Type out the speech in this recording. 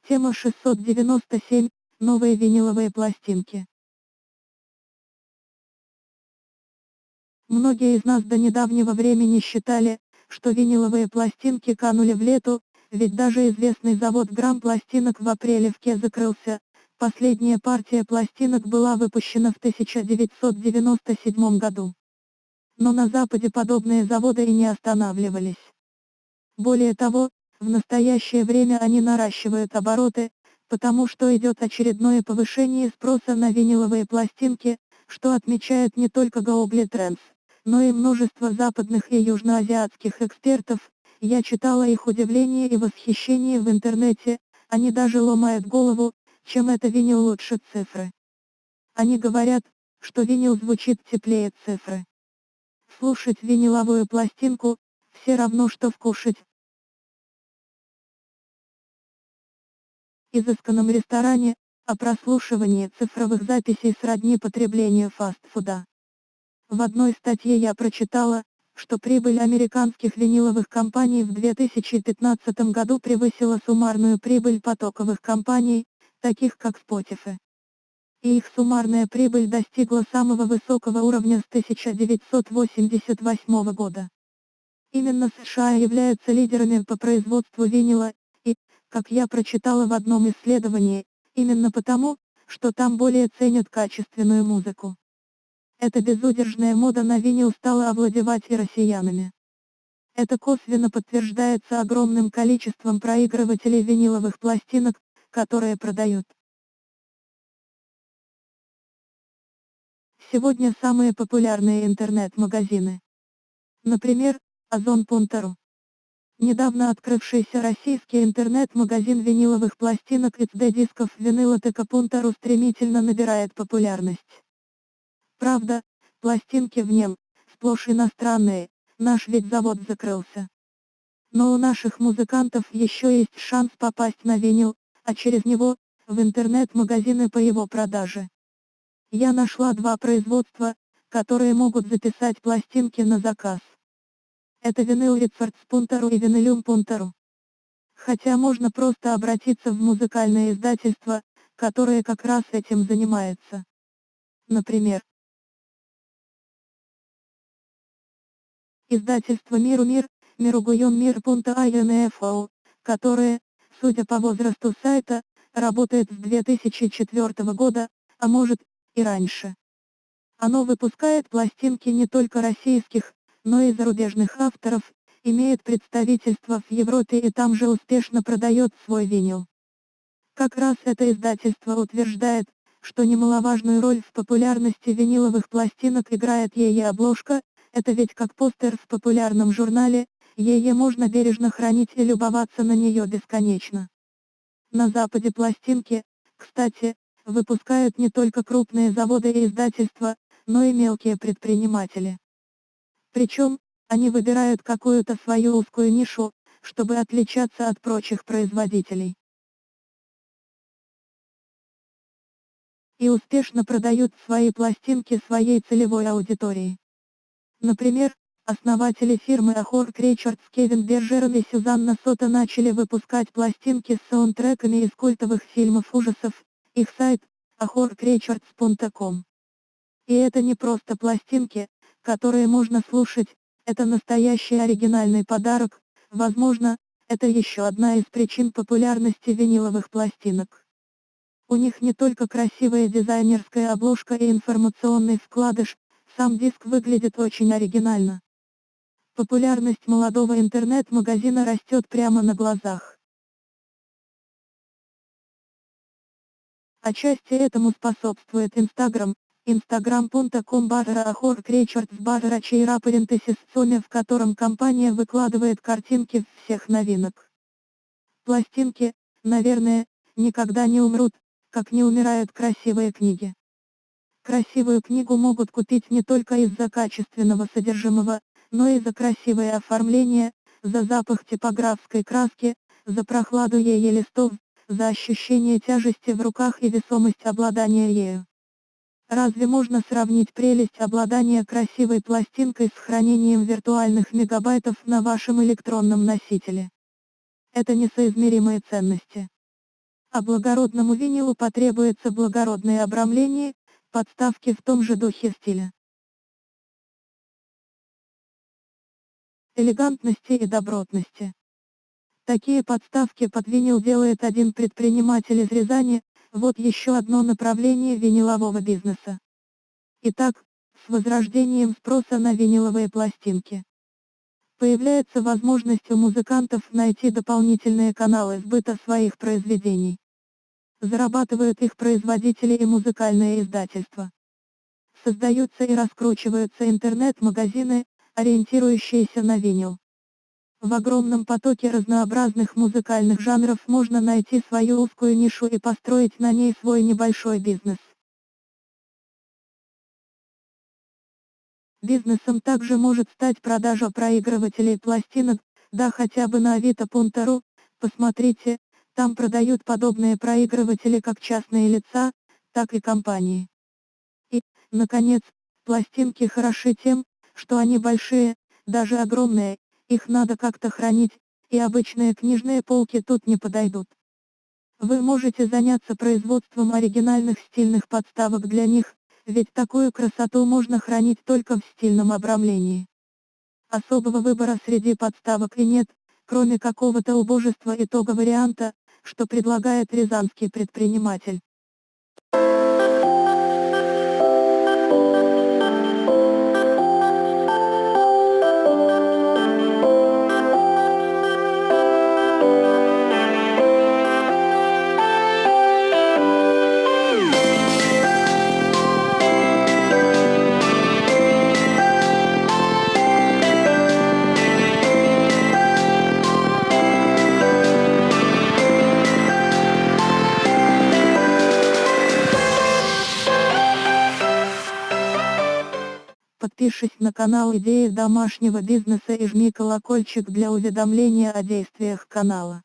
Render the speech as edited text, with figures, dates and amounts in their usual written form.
Тема 697. Новые виниловые пластинки. Многие из нас до недавнего времени считали, что виниловые пластинки канули в лету, ведь даже известный завод Грамм пластинок в апреле в Ке закрылся. Последняя партия пластинок была выпущена в 1997 году. Но на Западе подобные заводы и не останавливались. Более того, в настоящее время они наращивают обороты, потому что идет очередное повышение спроса на виниловые пластинки, что отмечает не только Global Trends, но и множество западных и южноазиатских экспертов. Я читала их удивление и восхищение в интернете, они даже ломают голову, чем это винил лучше цифры. Они говорят, что винил звучит теплее цифры. Слушать виниловую пластинку – все равно что вкушать в изысканном ресторане, а прослушивание цифровых записей сродни потреблению фастфуда. В одной статье я прочитала, что прибыль американских виниловых компаний в 2015 году превысила суммарную прибыль потоковых компаний, таких как Spotify. И их суммарная прибыль достигла самого высокого уровня с 1988 года. Именно США являются лидерами по производству винила, и, как я прочитала в одном исследовании, именно потому, что там более ценят качественную музыку. Эта безудержная мода на винил стала овладевать и россиянами. Это косвенно подтверждается огромным количеством проигрывателей виниловых пластинок, которые продают. Сегодня самые популярные интернет-магазины. Например, Озон.ру. Недавно открывшийся российский интернет-магазин виниловых пластинок и CD-дисков Vinyloteka.ru стремительно набирает популярность. Правда, пластинки в нем, сплошь иностранные, наш ведь завод закрылся. Но у наших музыкантов еще есть шанс попасть на винил, а через него, в интернет-магазины по его продаже. Я нашла два производства, которые могут записать пластинки на заказ. Это vinylrecords.ru и vinylum.ru. Хотя можно просто обратиться в музыкальное издательство, которое как раз этим занимается. Например, издательство Мир, Miruguyon.info, которое, судя по возрасту сайта, работает с 2004 года, а может, и раньше. Оно выпускает пластинки не только российских, но и зарубежных авторов, имеет представительство в Европе и там же успешно продает свой винил. Как раз это издательство утверждает, что немаловажную роль в популярности виниловых пластинок играет ее обложка, это ведь как постер в популярном журнале, ее можно бережно хранить и любоваться на нее бесконечно. На Западе пластинки, кстати, выпускают не только крупные заводы и издательства, но и мелкие предприниматели. Причем, они выбирают какую-то свою узкую нишу, чтобы отличаться от прочих производителей. И успешно продают свои пластинки своей целевой аудитории. Например, основатели фирмы Ahorn Records Кевин Бержерон и Сюзанна Сота начали выпускать пластинки с саундтреками из культовых фильмов ужасов, их сайт – ahornrecords.com. И это не просто пластинки, которые можно слушать, это настоящий оригинальный подарок, возможно, это еще одна из причин популярности виниловых пластинок. У них не только красивая дизайнерская обложка и информационный вкладыш, сам диск выглядит очень оригинально. Популярность молодого интернет-магазина растет прямо на глазах. Отчасти этому способствует Instagram, instagram.com/ahornrecords/чейра-парентесис-соме, в котором компания выкладывает картинки всех новинок. Пластинки, наверное, никогда не умрут, как не умирают красивые книги. Красивую книгу могут купить не только из-за качественного содержимого, но и за красивое оформление, за запах типографской краски, за прохладу ее листов, за ощущение тяжести в руках и весомость обладания ею. Разве можно сравнить прелесть обладания красивой пластинкой с хранением виртуальных мегабайтов на вашем электронном носителе? Это несоизмеримые ценности. А благородному винилу потребуется благородное обрамление, подставки в том же духе стиля. Элегантности и добротности. Такие подставки под винил делает один предприниматель из Рязани, вот еще одно направление винилового бизнеса. Итак, с возрождением спроса на виниловые пластинки появляется возможность у музыкантов найти дополнительные каналы сбыта своих произведений. Зарабатывают их производители и музыкальные издательства. Создаются и раскручиваются интернет-магазины, ориентирующиеся на винил. В огромном потоке разнообразных музыкальных жанров можно найти свою узкую нишу и построить на ней свой небольшой бизнес. Бизнесом также может стать продажа проигрывателей пластинок, да хотя бы на Авито.ру, посмотрите, там продают подобные проигрыватели как частные лица, так и компании. И, наконец, пластинки хороши тем, что они большие, даже огромные, их надо как-то хранить, и обычные книжные полки тут не подойдут. Вы можете заняться производством оригинальных стильных подставок для них, ведь такую красоту можно хранить только в стильном обрамлении. Особого выбора среди подставок и нет, кроме какого-то убожества итого-варианта, что предлагает рязанский предприниматель. Подпишись на канал «Идеи домашнего бизнеса» и жми колокольчик для уведомления о действиях канала.